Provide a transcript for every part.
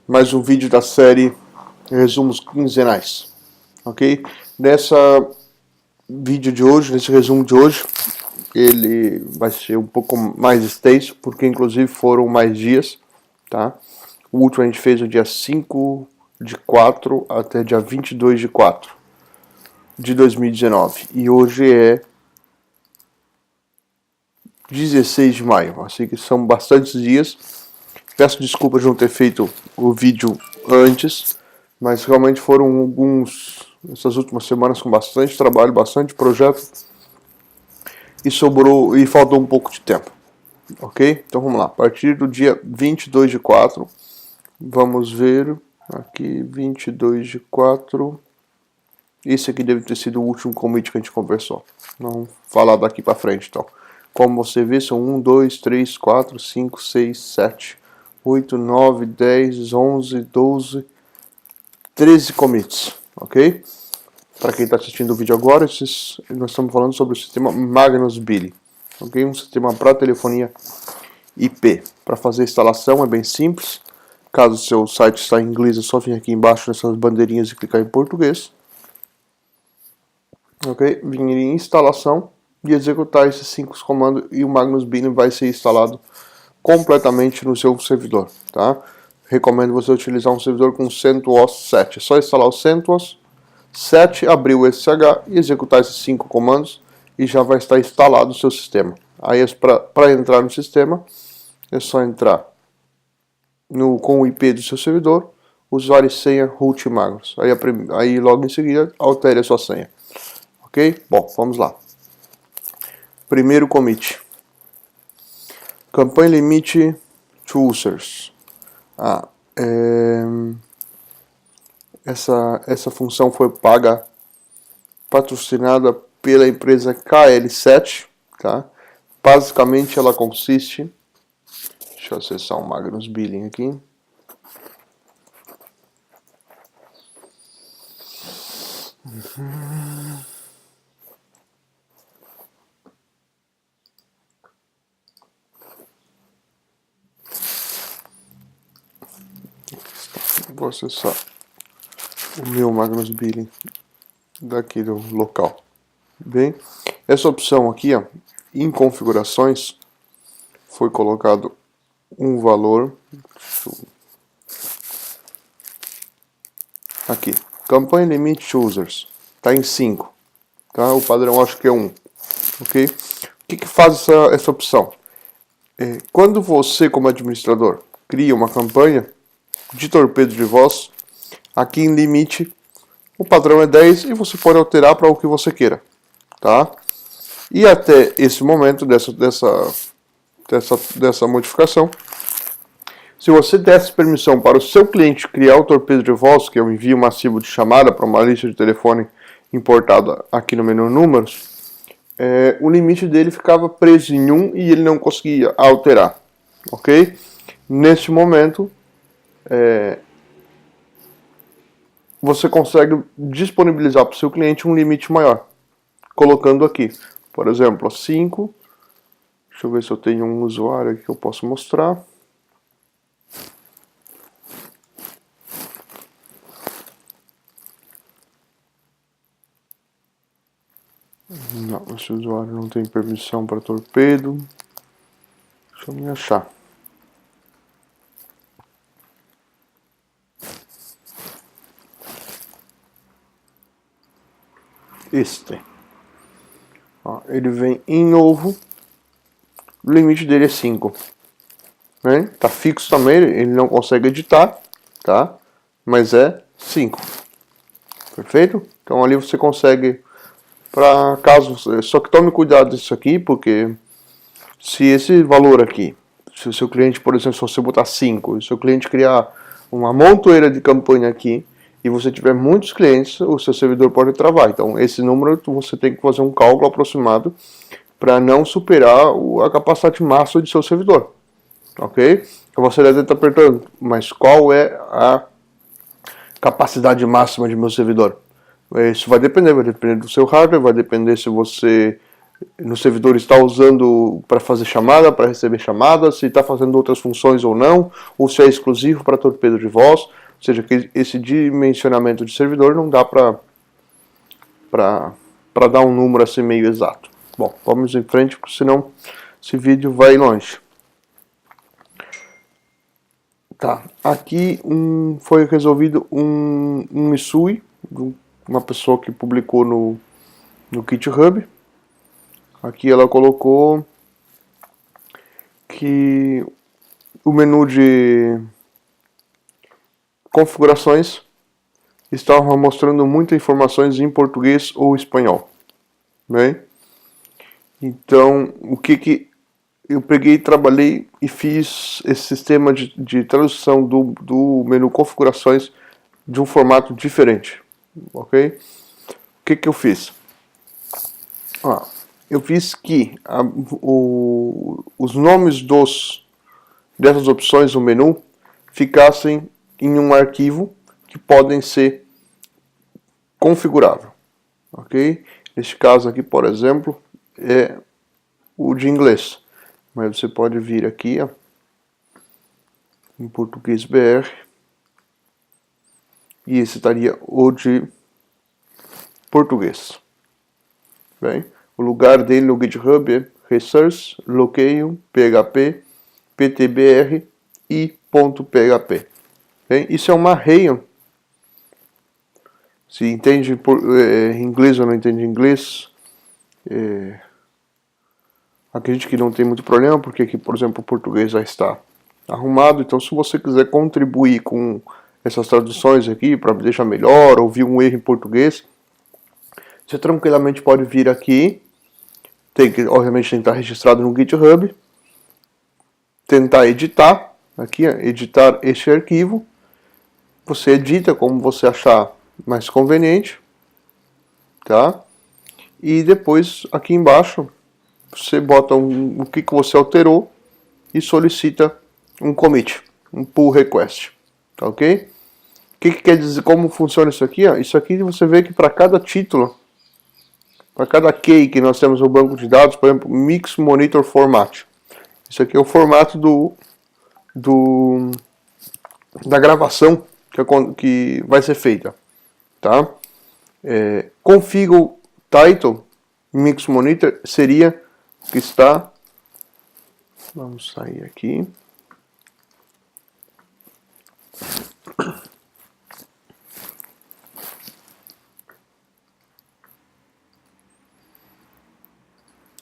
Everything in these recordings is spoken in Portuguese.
mais um vídeo da série Resumos Quinzenais, ok? Nesse resumo de hoje, ele vai ser um pouco mais extenso, porque inclusive foram mais dias, tá? O último a gente fez no dia 5/4 até dia 22/4 de 2019, e hoje é 16 de maio, assim que são bastantes dias. Peço desculpas de não ter feito o vídeo antes, mas realmente foram essas últimas semanas com bastante trabalho, bastante projeto, e faltou um pouco de tempo, ok? Então vamos lá, a partir do dia 22/4, vamos ver aqui, 22/4, esse aqui deve ter sido o último commit que a gente conversou, vamos falar daqui para frente então. Como você vê, são 1, 2, 3, 4, 5, 6, 7, 8, 9, 10, 11, 12, 13 commits, ok? Para quem está assistindo o vídeo agora, nós estamos falando sobre o sistema Magnus Billing, ok? Um sistema para telefonia IP. Para fazer a instalação é bem simples. Caso o seu site está em inglês, é só vir aqui embaixo nessas bandeirinhas e clicar em português. Ok? Vir em instalação e executar esses 5 comandos e o Magnus Billing vai ser instalado completamente no seu servidor, tá? Recomendo você utilizar um servidor com CentOS 7. É só instalar o CentOS 7, abrir o SSH e executar esses 5 comandos e já vai estar instalado o seu sistema. Aí para entrar no sistema é só entrar com o IP do seu servidor, usuário e senha root Magnus. Aí logo em seguida altere a sua senha. Ok? Bom, vamos lá. Primeiro commit. Campanha limite to users. Essa função foi patrocinada pela empresa KL7, tá? Basicamente ela consiste, deixa eu acessar o Magnus Billing aqui. Vou acessar o meu Magnus Billing daqui do local. Bem, essa opção aqui, ó, em configurações, foi colocado um valor aqui, campanha limit users, tá em 5, tá? O padrão acho que é 1, ok? O que faz essa opção? Quando você, como administrador, cria uma campanha de torpedo de voz, aqui em limite o padrão é 10 e você pode alterar para o que você queira, tá? E até esse momento dessa modificação, se você desse permissão para o seu cliente criar o torpedo de voz, que é o envio massivo de chamada para uma lista de telefone importada aqui no menu números, o limite dele ficava preso em 1 e ele não conseguia alterar, ok? Neste momento, você consegue disponibilizar para o seu cliente um limite maior, colocando aqui, por exemplo, 5. Deixa eu ver se eu tenho um usuário aqui que eu posso mostrar. Não, esse usuário não tem permissão para torpedo. Deixa eu me achar. Ó, ele vem em novo. O limite dele é 5. Né? Tá fixo também, ele não consegue editar, tá? Mas é 5. Perfeito? Então ali você consegue, para caso, só que tome cuidado disso aqui, porque se esse valor aqui, se o seu cliente, por exemplo, se você botar 5, e o seu cliente criar uma montoeira de campanha aqui, e você tiver muitos clientes, o seu servidor pode travar. Então esse número você tem que fazer um cálculo aproximado para não superar a capacidade máxima de seu servidor. Ok? Então você deve estar perguntando, mas qual é a capacidade máxima de meu servidor? Isso vai depender do seu hardware, vai depender se você no servidor está usando para fazer chamada, para receber chamada, se está fazendo outras funções ou não, ou se é exclusivo para torpedo de voz. Ou seja, que esse dimensionamento de servidor não dá para dar um número assim meio exato. Bom, vamos em frente, porque senão esse vídeo vai longe. Tá, aqui foi resolvido um issue de uma pessoa que publicou no GitHub. Aqui ela colocou que o menu de configurações estava mostrando muitas informações em português ou espanhol. Bem? Então, o que eu peguei, trabalhei e fiz esse sistema de tradução do menu configurações de um formato diferente, ok? O que eu fiz? Eu fiz que os nomes dessas opções no menu ficassem em um arquivo que podem ser configurável, ok? Neste caso aqui, por exemplo, é o de inglês. Mas você pode vir aqui, ó, em português BR, e esse estaria o de português. Bem, o lugar dele no GitHub é resource, location, php, ptbr e .php. Bem, isso é uma array. Se entende inglês ou não entende inglês, acredito que não tem muito problema, porque aqui, por exemplo, o português já está arrumado. Então, se você quiser contribuir com essas traduções aqui para deixar melhor, ou viu um erro em português, você tranquilamente pode vir aqui. Tem que, obviamente, tentar registrado no GitHub, tentar editar, aqui, ó, editar este arquivo. Você edita como você achar mais conveniente, tá? E depois, aqui embaixo, você bota o que você alterou e solicita um commit, um pull request, tá ok? O que quer dizer, como funciona isso aqui? Ó? Isso aqui você vê que para cada título, para cada key que nós temos no banco de dados, por exemplo, Mix Monitor Format. Isso aqui é o formato da gravação que vai ser feita, tá? Configure Title Mix Monitor seria que está. Vamos sair aqui.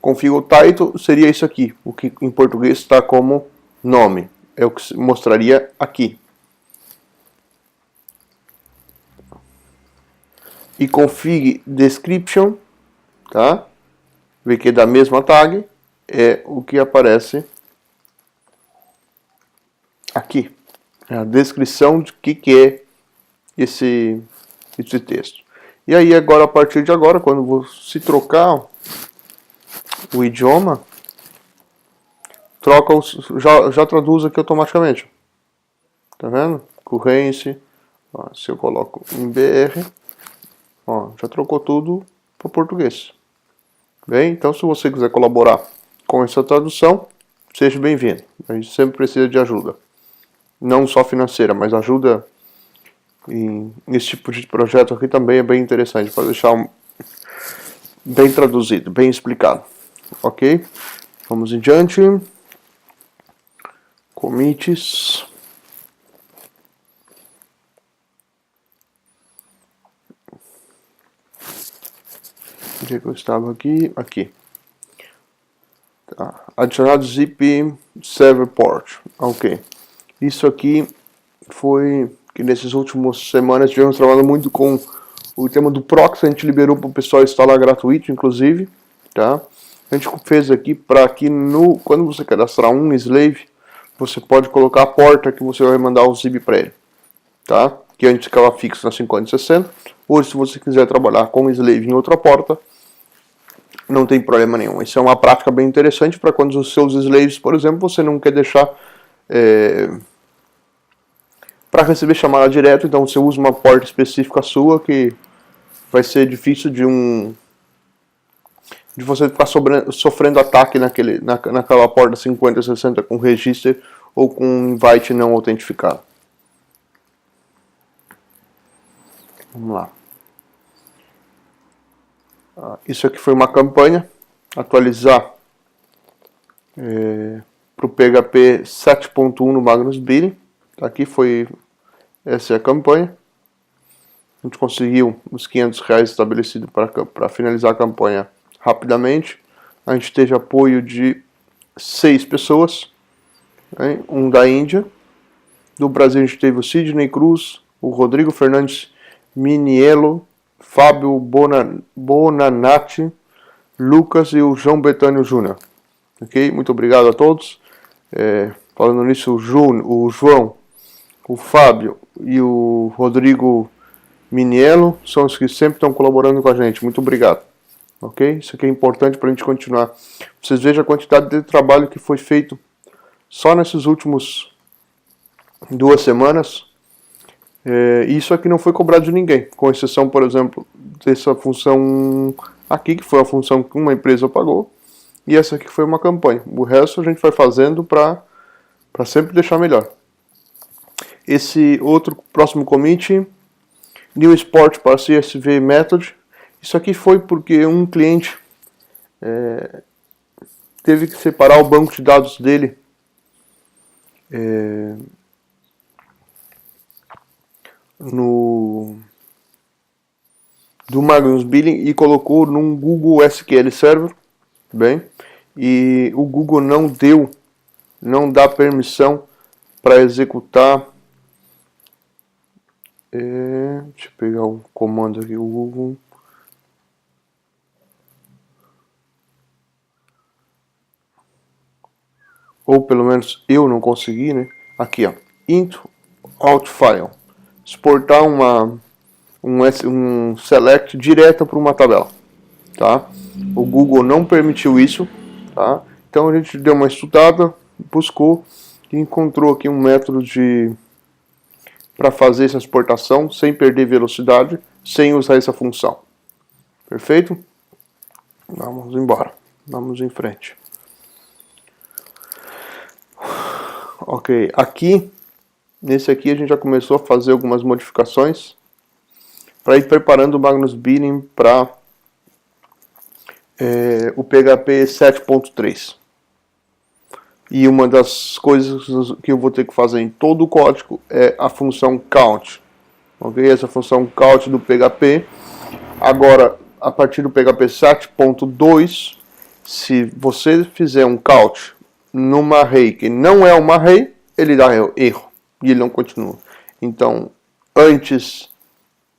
Configure Title seria isso aqui, o que em português está como nome. É o que mostraria aqui. E config Description, tá? Vê que é da mesma tag, é o que aparece aqui. É a descrição de que é esse texto. E aí agora, a partir de agora, quando você trocar o idioma, troca já traduz aqui automaticamente. Tá vendo? Currency, ó, se eu coloco em BR, ó, já trocou tudo para português. Bem, então se você quiser colaborar com essa tradução, seja bem-vindo. A gente sempre precisa de ajuda. Não só financeira, mas ajuda nesse tipo de projeto aqui também é bem interessante, para deixar bem traduzido, bem explicado. Ok? Vamos em diante. Commits. Onde é que eu estava aqui? Aqui. Tá. Adicionado zip server port. Ok. Isso aqui foi que nessas últimas semanas tivemos trabalhado muito com o tema do proxy. A gente liberou para o pessoal instalar gratuito, inclusive, tá? A gente fez aqui para quando você cadastrar um slave, você pode colocar a porta que você vai mandar o zip para ele, tá? Que antes ficava fixo na 5060. Hoje, se você quiser trabalhar com slave em outra porta, não tem problema nenhum. Isso é uma prática bem interessante para quando os seus slaves, por exemplo, você não quer deixar para receber chamada direto, então você usa uma porta específica sua que vai ser difícil de você ficar sofrendo ataque naquela porta 5060 com register ou com invite não autentificado. Vamos lá. Isso aqui foi uma campanha. Atualizar para o PHP 7.1 no Magnus Billing. Aqui foi, essa é a campanha. A gente conseguiu os R$500 estabelecidos para finalizar a campanha rapidamente. A gente teve apoio de 6 pessoas, né? Um da Índia. Do Brasil a gente teve o Sidney Cruz, o Rodrigo Fernandes Miniello, Fábio Bonanati, Lucas e o João Betânio Júnior. Ok? Muito obrigado a todos. Falando nisso, o João, o Fábio e o Rodrigo Miniello são os que sempre estão colaborando com a gente. Muito obrigado. Ok? Isso aqui é importante para a gente continuar. Vocês vejam a quantidade de trabalho que foi feito só nesses últimos 2 semanas. Isso aqui não foi cobrado de ninguém, com exceção, por exemplo, dessa função aqui, que foi a função que uma empresa pagou, e essa aqui foi uma campanha. O resto a gente vai fazendo para sempre deixar melhor. Esse outro próximo commit, New Export para CSV Method, isso aqui foi porque um cliente teve que separar o banco de dados dele do Magnus Billing e colocou num Google SQL Server, bem, e o Google não dá permissão para executar. Deixa eu pegar um comando aqui, o Google. Ou pelo menos eu não consegui, né? Aqui, ó, int out file, exportar um select direto para uma tabela, tá? O Google não permitiu isso, tá? Então a gente deu uma estudada, buscou e encontrou aqui um método para fazer essa exportação sem perder velocidade, sem usar essa função. Perfeito? Vamos embora, vamos em frente. Ok, nesse aqui a gente já começou a fazer algumas modificações para ir preparando o Magnus Billing para o PHP 7.3. E uma das coisas que eu vou ter que fazer em todo o código é a função count. Ok? Essa função count do PHP. Agora, a partir do PHP 7.2, se você fizer um count numa array que não é uma array, ele dá erro e ele não continua. Então, antes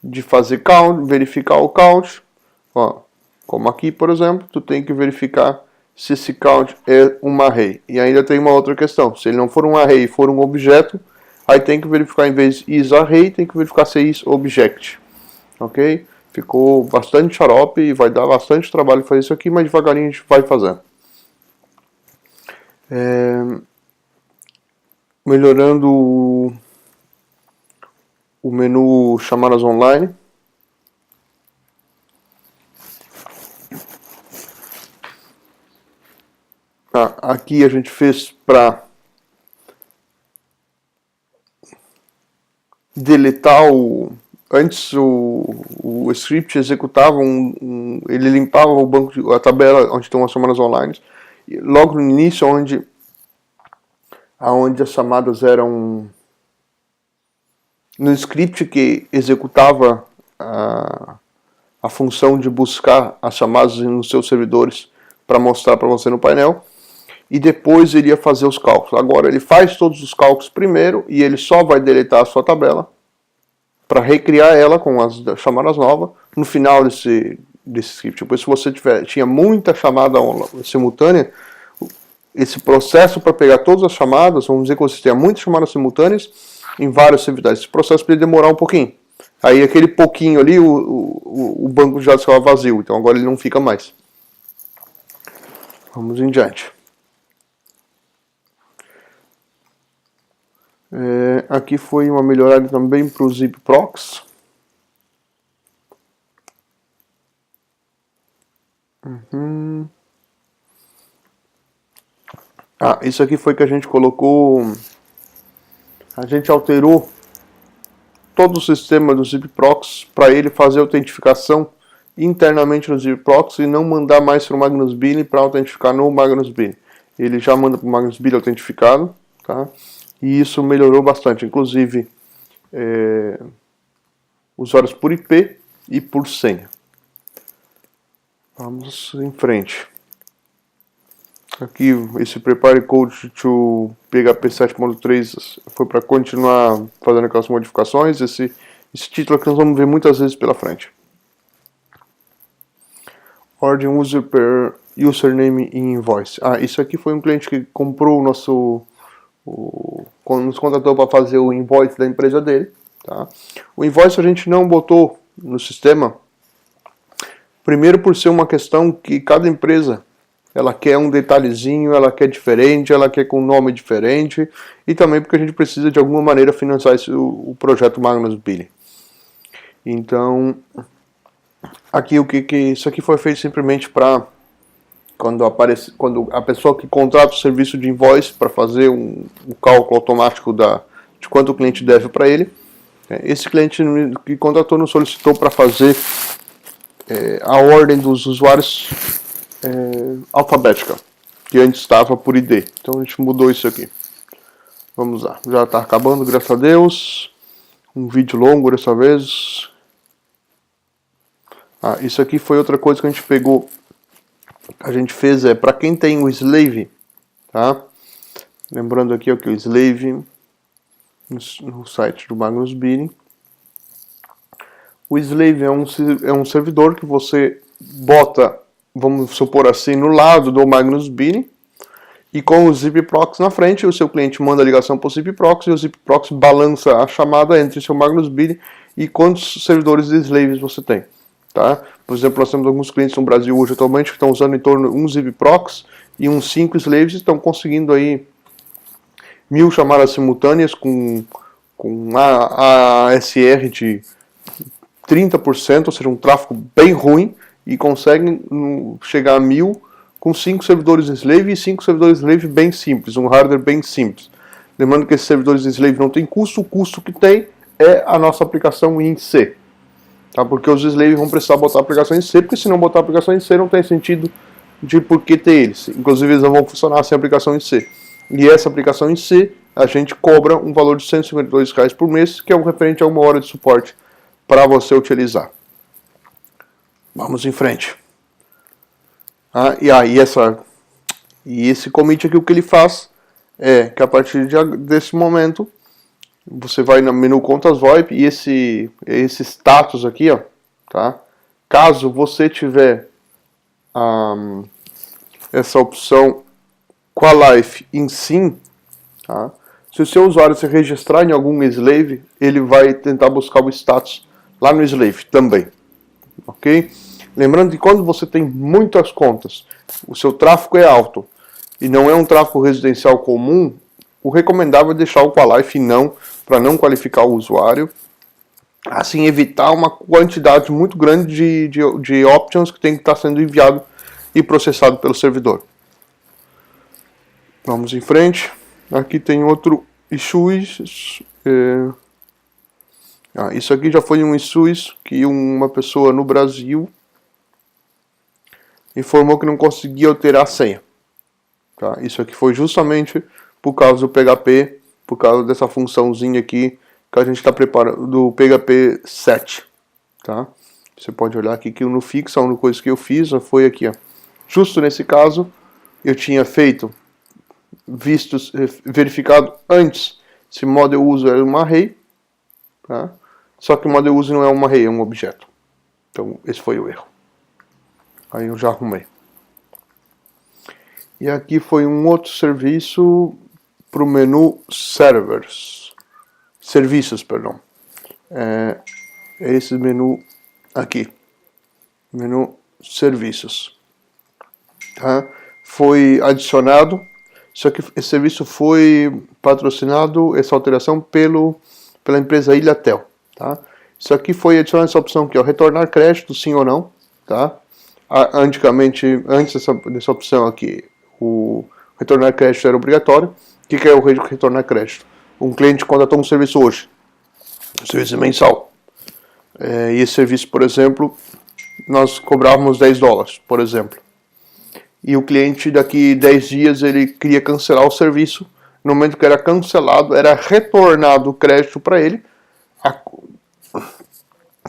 de fazer count, verificar o count, ó, como aqui, por exemplo, tu tem que verificar se esse count é uma array. E ainda tem uma outra questão, se ele não for um array e for um objeto, aí tem que verificar, em vez de isArray, tem que verificar se é isObject. Ok? Ficou bastante xarope e vai dar bastante trabalho fazer isso aqui, mas devagarinho a gente vai fazendo. Melhorando o menu chamadas online. Aqui a gente fez para deletar antes o script executava ele limpava o banco a tabela onde estão as chamadas online. E logo no início, onde as chamadas eram no script que executava a função de buscar as chamadas nos seus servidores para mostrar para você no painel, e depois ele ia fazer os cálculos. Agora ele faz todos os cálculos primeiro e ele só vai deletar a sua tabela para recriar ela com as chamadas novas no final desse script. Depois, se você tinha muita chamada simultânea, esse processo para pegar todas as chamadas, vamos dizer que você tenha muitas chamadas simultâneas em vários servidores, esse processo pode demorar um pouquinho. Aí aquele pouquinho ali, o banco de dados ficava vazio, então agora ele não fica mais. Vamos em diante. Aqui foi uma melhorada também para o ZipProx. Isso aqui foi que a gente colocou, a gente alterou todo o sistema do ZipProx para ele fazer autentificação internamente no ZipProx e não mandar mais para o Magnus Billing para autentificar no Magnus Billing. Ele já manda para o Magnus Billing autentificado, tá? E isso melhorou bastante, inclusive usuários por IP e por senha. Vamos em frente. Aqui esse Prepare Code to PHP 7.3 foi para continuar fazendo aquelas modificações. Esse título aqui nós vamos ver muitas vezes pela frente. Ordem user per username e invoice. Isso aqui foi um cliente que comprou o nosso... nos contratou para fazer o invoice da empresa dele. Tá? O invoice a gente não botou no sistema. Primeiro por ser uma questão que cada empresa ela quer um detalhezinho, ela quer diferente, ela quer com um nome diferente, e também porque a gente precisa de alguma maneira financiar o projeto Magnus Billing. Então, aqui isso aqui foi feito simplesmente para quando a pessoa que contrata o serviço de invoice para fazer o cálculo automático de quanto o cliente deve para ele. Esse cliente que contratou nos solicitou para fazer a ordem dos usuários alfabética, que antes estava por ID. Então a gente mudou isso aqui. Vamos lá, já está acabando, graças a Deus. Um vídeo longo dessa vez. Isso aqui foi outra coisa que a gente pegou. A gente fez para quem tem o Slave, tá? Lembrando aqui que o Slave no site do Magnus Billing. O Slave é um servidor que você bota, vamos supor assim, no lado do Magnus Billing, e com o ZipProx na frente, o seu cliente manda a ligação para o ZipProx e o ZipProx balança a chamada entre o seu Magnus Billing e quantos servidores de slaves você tem. Tá? Por exemplo, nós temos alguns clientes no Brasil hoje atualmente que estão usando em torno de um ZipProx e uns 5 slaves, estão conseguindo aí 1000 chamadas simultâneas com a ASR de 30%, ou seja, um tráfego bem ruim, e conseguem chegar a 1000 com 5 servidores slave e 5 servidores slave bem simples, um hardware bem simples. Lembrando que esses servidores slave não tem custo, o custo que tem é a nossa aplicação em C. Tá? Porque os slaves vão precisar botar a aplicação em C, porque se não botar a aplicação em C não tem sentido de por que ter eles. Inclusive eles não vão funcionar sem aplicação em C. E essa aplicação em C, a gente cobra um valor de R$152 por mês, que é o referente a 1 hora de suporte para você utilizar. Vamos em frente. E esse commit aqui, o que ele faz é que a partir desse momento você vai no menu contas VoIP e esse status aqui, ó, tá? Caso você tiver essa opção Qualife em sim, tá? Se o seu usuário se registrar em algum slave, ele vai tentar buscar o status lá no slave também, ok? Lembrando que quando você tem muitas contas, o seu tráfego é alto e não é um tráfego residencial comum, o recomendável é deixar o Qualife não, para não qualificar o usuário, assim evitar uma quantidade muito grande de options que tem que estar sendo enviado e processado pelo servidor. Vamos em frente. Aqui tem outro issues. Isso aqui já foi um issues que uma pessoa no Brasil informou que não conseguia alterar a senha. Tá? Isso aqui foi justamente por causa do PHP, por causa dessa funçãozinha aqui que a gente está preparando do PHP 7. Tá? Você pode olhar aqui que no fixo, a única coisa que eu fiz foi aqui. Ó. Justo nesse caso, eu tinha verificado antes se model user era uma array, tá? Só que o model user não é uma array, é um objeto. Então esse foi o erro. Aí eu já arrumei. E aqui foi um outro serviço para o menu serviços, perdão. É esse menu aqui, menu serviços. Tá? Foi adicionado, só que esse serviço foi patrocinado, essa alteração pela empresa Ilhatel. Tá? Isso aqui foi adicionado essa opção aqui, ó, retornar crédito, sim ou não. Tá? Antigamente, antes dessa opção aqui, o retornar crédito era obrigatório. O que é o retornar crédito? Um cliente contratou um serviço hoje, um serviço mensal. E esse serviço, por exemplo, nós cobrávamos $10, por exemplo. E o cliente daqui 10 dias ele queria cancelar o serviço. No momento que era cancelado, era retornado o crédito para ele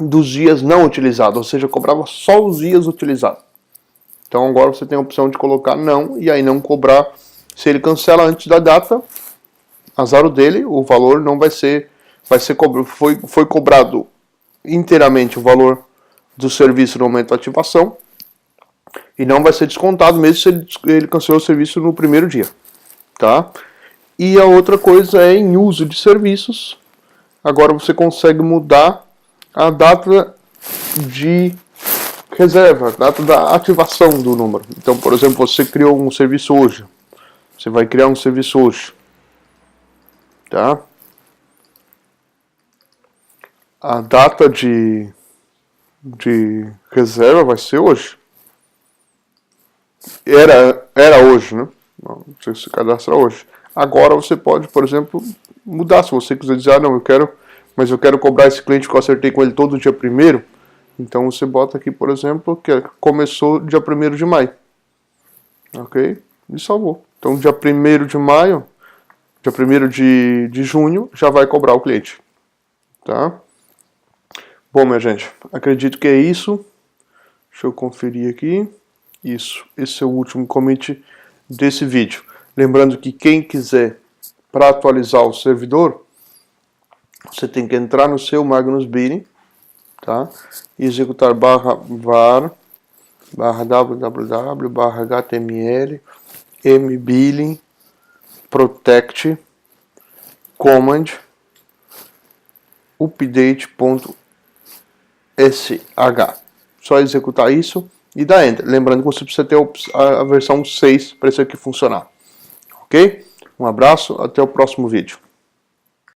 dos dias não utilizados, ou seja, cobrava só os dias utilizados. Então agora você tem a opção de colocar não e aí não cobrar. Se ele cancela antes da data, azar o dele, o valor não vai ser cobrado, foi cobrado inteiramente o valor do serviço no momento da ativação e não vai ser descontado mesmo se ele cancelou o serviço no primeiro dia, tá? E a outra coisa é em uso de serviços. Agora você consegue mudar a data de reserva, a data da ativação do número. Então, por exemplo, você criou um serviço hoje. Você vai criar um serviço hoje, tá? A data de reserva vai ser hoje. Era hoje, né? Você se cadastra hoje. Agora você pode, por exemplo, mudar. Se você quiser dizer, não, eu quero cobrar esse cliente que eu acertei com ele todo dia 1º. Então você bota aqui, por exemplo, que começou dia 1º de maio. Ok? E salvou. Então dia 1º de maio, dia 1º de junho, já vai cobrar o cliente. Tá? Bom, minha gente, acredito que é isso. Deixa eu conferir aqui. Isso, esse é o último commit desse vídeo. Lembrando que quem quiser, para atualizar o servidor, você tem que entrar no seu Magnus Billing, tá? E executar /var /www/html mbilling protect command update.sh. Só executar isso e dar enter. Lembrando que você precisa ter a versão 6 para isso aqui funcionar. Ok? Um abraço, até o próximo vídeo.